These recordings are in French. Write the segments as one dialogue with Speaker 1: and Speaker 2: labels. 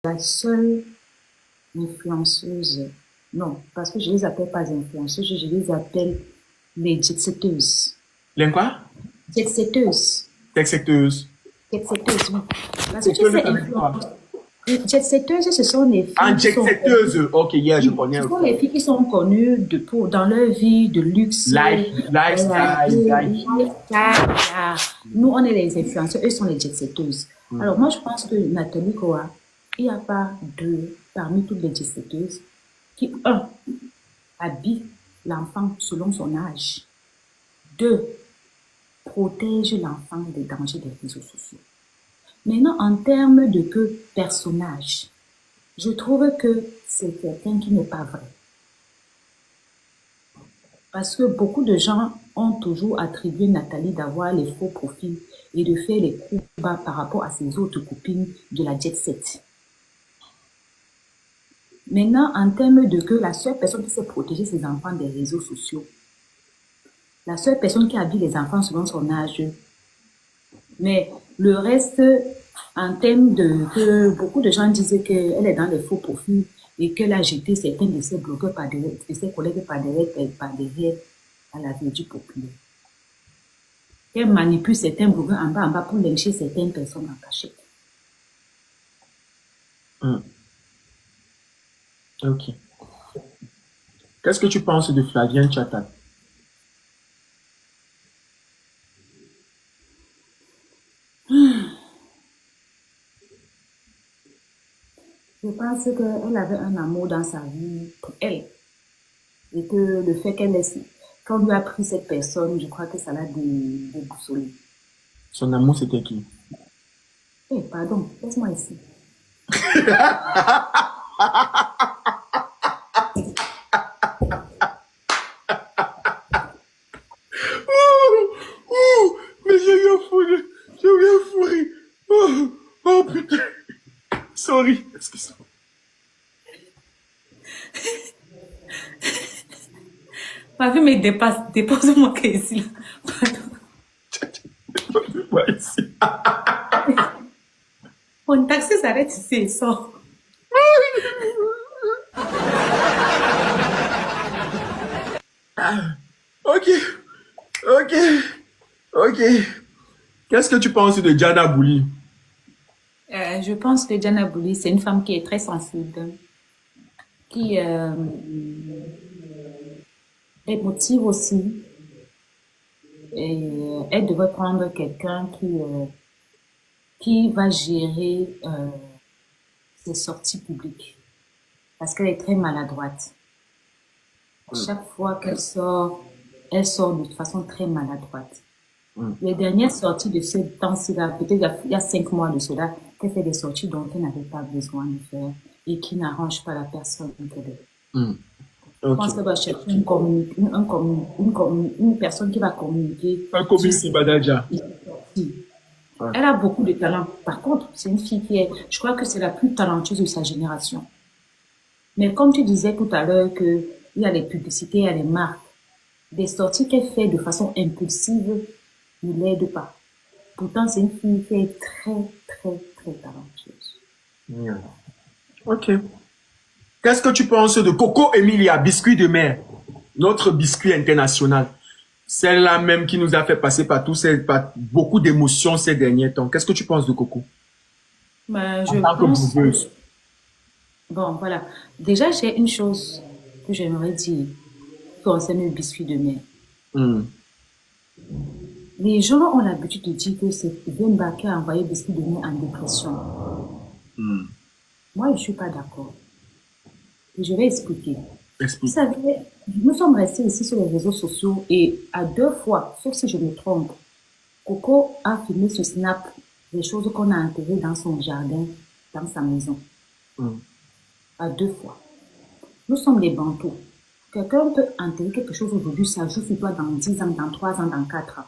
Speaker 1: la seule influenceuse. Non, parce que je ne les appelle pas influenceuses, je les appelle les jet-setteuses.
Speaker 2: Les quoi?
Speaker 1: Jet-setteuses.
Speaker 2: Jet-setteuses.
Speaker 1: Jet-setteuses, oui. Parce que tu sais, jet-setteuses, ce sont les filles.
Speaker 2: Ah, jet-setteuses. Ok, yeah, je connais.
Speaker 1: Ce sont les filles qui sont connues dans leur vie de luxe.
Speaker 2: Lifestyle.
Speaker 1: Nous, on est les influenceurs, eux sont les jet-setteuses. Alors, moi, je pense que Nathalie Koa, il n'y a pas deux parmi toutes les jet-setteuses qui, un, habille l'enfant selon son âge. Deux, protège l'enfant des dangers des réseaux sociaux. Maintenant, en termes de personnage, je trouve que c'est quelqu'un qui n'est pas vrai. Parce que beaucoup de gens ont toujours attribué Nathalie d'avoir les faux profils et de faire les coups bas par rapport à ses autres copines de la jet set. Maintenant, en termes de la seule personne qui sait protéger ses enfants des réseaux sociaux, la seule personne qui habille les enfants selon son âge, mais le reste, en termes que beaucoup de gens disaient qu'elle est dans les faux profils et qu'elle a jeté certains de ses blogueurs de ses collègues par derrière à la vie du populaire. Qu'elle manipule certains blogueurs en bas pour lyncher certaines personnes en cachette.
Speaker 2: Ok. Qu'est-ce que tu penses de Flavien Chatal?
Speaker 1: Je pense qu'elle avait un amour dans sa vie pour elle. Et que le fait qu'on lui a pris cette personne, je crois que ça l'a déboussolé.
Speaker 2: Son amour, c'était qui?
Speaker 1: Eh, pardon, laisse-moi ici.
Speaker 2: Mais j'ai eu un fourré. Oh putain. Sorry, excuse-moi.
Speaker 1: Papi, mais dépose-moi ici. Pardon.
Speaker 2: Dépose-moi ici.
Speaker 1: Mon taxi s'arrête ici et sort.
Speaker 2: Ok. Qu'est-ce que tu penses de Diana Bouli?
Speaker 1: Je pense que Diana Bouli, c'est une femme qui est très sensible, qui est émotive aussi. Et elle devrait prendre quelqu'un qui va gérer ses sorties publiques. Parce qu'elle est très maladroite. Chaque fois qu'elle sort, elle sort de façon très maladroite. Les dernières sorties de ce temps-ci-là, peut-être il y a 5 mois de cela, qu'elle fait des sorties dont elle n'avait pas besoin de faire et qui n'arrangent pas la personne qu'elle est. Je pense qu'elle va chercher une personne qui va communiquer.
Speaker 2: Un community manager.
Speaker 1: Elle a beaucoup de talent. Par contre, c'est une fille je crois que c'est la plus talentueuse de sa génération. Mais comme tu disais tout à l'heure qu'il y a les publicités, il y a les marques, des sorties qu'elle fait de façon impulsive ne l'aident pas. Pourtant, c'est une fille qui est très, très, très talentueuse.
Speaker 2: Ok. Qu'est-ce que tu penses de Coco Emilia, biscuit de mer, notre biscuit international? Celle-là même qui nous a fait passer par beaucoup d'émotions ces derniers temps. Qu'est-ce que tu penses de Coco?
Speaker 1: Je pense... Bon, voilà. Déjà, j'ai une chose que j'aimerais dire concernant le biscuit de mer. Les gens ont l'habitude de dire que c'est Vemba qui a envoyé le biscuit de mer en dépression. Moi, je ne suis pas d'accord. Et je vais expliquer. Vous savez, nous sommes restés ici sur les réseaux sociaux et à 2 fois, sauf si je me trompe, Coco a filmé sur Snap les choses qu'on a enterrées dans son jardin, dans sa maison. À 2 fois. Nous sommes les Bantous. Quelqu'un peut enterrer quelque chose aujourd'hui, ça joue sur toi dans 10 ans, dans 3 ans, dans 4 ans.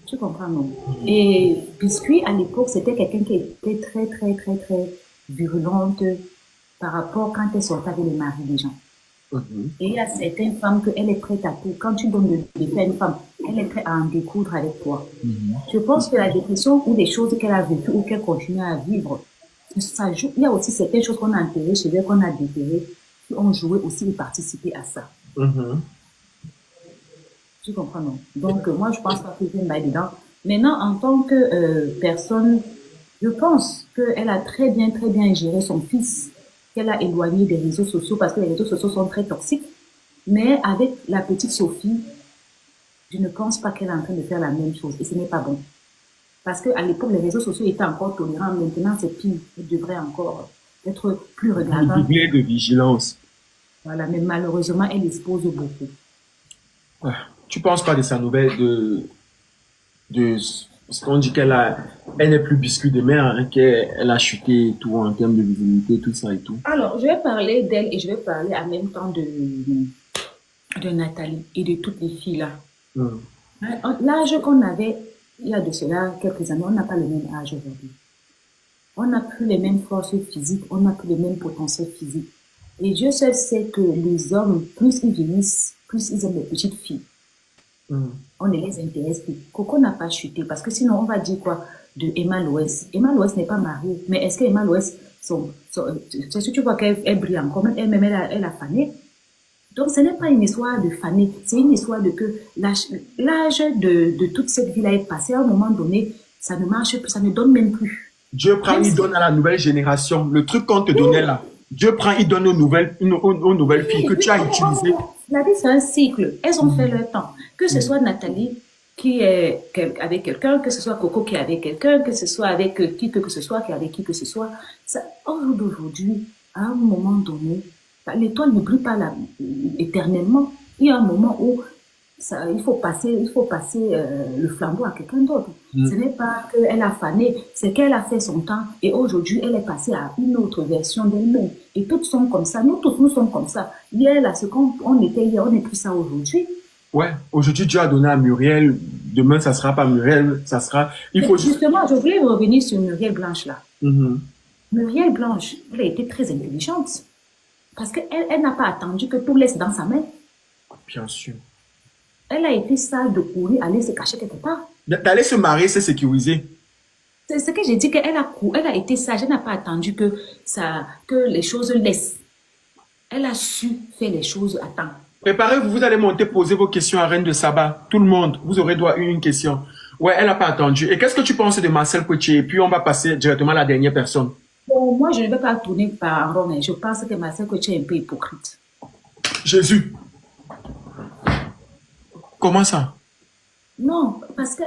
Speaker 1: Tu comprends, non? Et Biscuit, à l'époque, c'était quelqu'un qui était très, très, très, très virulente par rapport quand elle sortait avec les maris des gens. Et il y a certaines femmes qu'elle est prête à tout. Quand tu donnes le défi à une femme, elle est prête à en découdre avec toi. Je pense que la dépression ou les choses qu'elle a vécues ou qu'elle continue à vivre Ça joue. Il y a aussi certaines choses qu'on a enterrées chez eux, qu'on a déterrées, qui ont joué aussi et participé à ça. Tu comprends, non? Donc, moi, je pense pas que je vais me dedans. Maintenant, en tant que personne, je pense qu'elle a très bien géré son fils, qu'elle a éloigné des réseaux sociaux parce que les réseaux sociaux sont très toxiques. Mais avec la petite Sophie, je ne pense pas qu'elle est en train de faire la même chose et ce n'est pas bon. Parce qu'à l'époque, les réseaux sociaux étaient encore tolérants. Maintenant, c'est pire. Elle devrait encore être plus regardante.
Speaker 2: Doubler de vigilance.
Speaker 1: Voilà, mais malheureusement, elle expose beaucoup.
Speaker 2: Ouais. Tu penses pas de sa nouvelle, parce qu'on dit elle n'est plus biscuit de mer, hein, qu'elle a chuté et tout en termes de visibilité, tout ça et tout.
Speaker 1: Alors, je vais parler d'elle et je vais parler en même temps de Nathalie et de toutes les filles là. L'âge qu'on avait il y a de cela quelques années, on n'a pas le même âge aujourd'hui. On n'a plus les mêmes forces physiques, on n'a plus les mêmes potentiels physiques. Et Dieu seul sait que les hommes, plus ils vieillissent, plus ils aiment les petites filles. On ne les intéresse plus. Coco n'a pas chuté parce que sinon on va dire quoi de Emma Loès. Emma Loès n'est pas mariée, mais est-ce que Emma Loès, si tu vois qu'elle brille encore, elle-même elle a fané. Donc ce n'est pas une histoire de faner, c'est une histoire de que l'âge de toute cette vie-là est passé. À un moment donné, ça ne marche plus, ça ne donne même plus.
Speaker 2: Dieu prend, il donne à la nouvelle génération. Le truc qu'on te donnait là, Dieu prend, il donne aux nouvelles filles que tu as utilisées.
Speaker 1: La vie, c'est un cycle. Elles ont fait leur temps. Que ce soit Nathalie qui est avec quelqu'un, que ce soit Coco qui est avec quelqu'un, que ce soit avec qui que ce soit, qui est avec qui que ce soit. Au jour d'aujourd'hui, à un moment donné, l'étoile ne brille pas là, éternellement. Il y a un moment où il faut passer le flambeau à quelqu'un d'autre. Ce n'est pas qu'elle a fané, c'est qu'elle a fait son temps et aujourd'hui elle est passée à une autre version d'elle-même. Et toutes sont comme ça, nous tous nous sommes comme ça. Hier, là, ce qu'on était hier, on n'est plus ça aujourd'hui.
Speaker 2: Ouais, aujourd'hui Dieu a donné à Muriel, demain ça sera pas Muriel, ça sera...
Speaker 1: Justement, je voulais revenir sur Muriel Blanche là. Muriel Blanche, elle a été très intelligente parce qu'elle n'a pas attendu que tout laisse dans sa main.
Speaker 2: Bien sûr.
Speaker 1: Elle a été sage de courir, aller se cacher quelque part.
Speaker 2: D'aller se marier, c'est sécurisé.
Speaker 1: C'est ce que j'ai dit, qu'elle a été sage, elle n'a pas attendu que les choses laissent. Elle a su faire les choses à temps.
Speaker 2: Préparez-vous, vous allez monter, poser vos questions à Reine de Saba. Tout le monde, vous aurez droit à une question. Ouais, elle n'a pas attendu. Et qu'est-ce que tu penses de Marcel Poitier? Et puis on va passer directement à la dernière personne.
Speaker 1: Bon, moi, je ne vais pas tourner par rond, mais je pense que Marcel Poitier est un peu hypocrite.
Speaker 2: Jésus. Comment ça?
Speaker 1: Non, parce que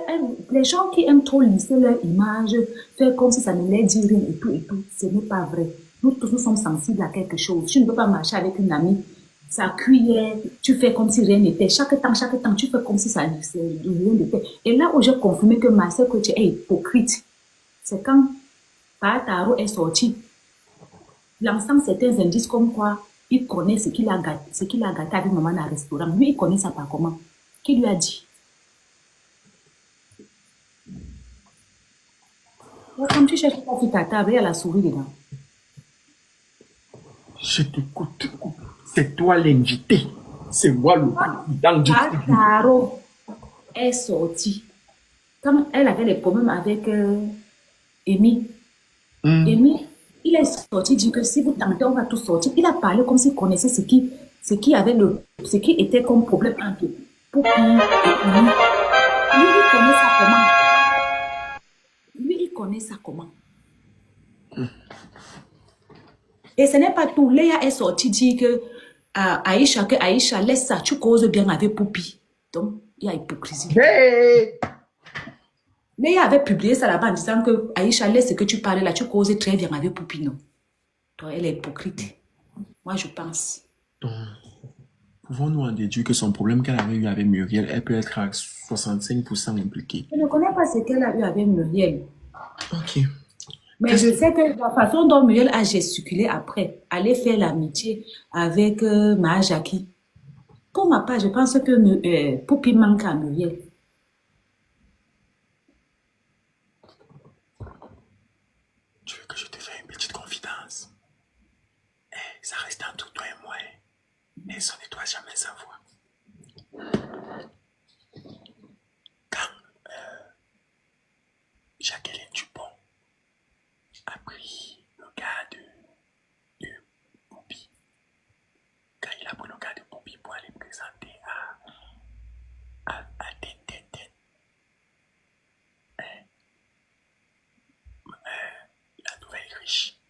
Speaker 1: les gens qui aiment trop lisser leur image, faire comme si ça ne les dit rien et tout, ce n'est pas vrai. Nous tous, nous sommes sensibles à quelque chose. Tu ne peux pas marcher avec une amie, sa cuillère, tu fais comme si rien n'était. Chaque temps, tu fais comme si ça rien n'était. Et là où j'ai confirmé que Marcel Cotier est hypocrite, c'est quand Pataro est sorti, lançant certains indices comme quoi il connaît ce qu'il a gâté avec maman dans le restaurant. Lui, il connaît ça par comment? Qui lui a dit? Comme tu cherches pas sur ta table, il y a la souris dedans.
Speaker 2: Je t'écoute. C'est toi l'invité. C'est moi le président du truc.
Speaker 1: Pataro est sorti. Quand elle avait des problèmes avec Amy, Amy, il est sorti dire que si vous tentez, on va tout sortir. Il a parlé comme s'il connaissait ce qui était comme problème entre Poupi et Amy. Lui, il connaît ça comment? Lui, il connaît ça comment? Et ce n'est pas tout. Léa est sortie dire que Aïcha, laisse ça, tu causes bien avec Poupi. Donc, il y a hypocrisie.
Speaker 2: Hey!
Speaker 1: Léa avait publié ça là-bas en disant que Aïcha, laisse ce que tu parles là, tu causes très bien avec Poupi, non? Toi, elle est hypocrite. Moi, je pense.
Speaker 2: Donc, pouvons-nous en déduire que son problème qu'elle avait eu avec Muriel, elle peut être à 65% impliquée?
Speaker 1: Je ne connais pas ce qu'elle a eu avec Muriel.
Speaker 2: Ok.
Speaker 1: Mais je sais que la façon dont Muriel a gesticulé après, aller faire l'amitié avec Mahajaki. Pour ma part, je pense que Poupi manque à Muriel.
Speaker 2: Tu veux que je te fasse une petite confidence? Ça reste entre toi et moi. Et ça ne doit jamais savoir. Quand Jacqueline Dupont a pris présenter à Tête. La nouvelle riche.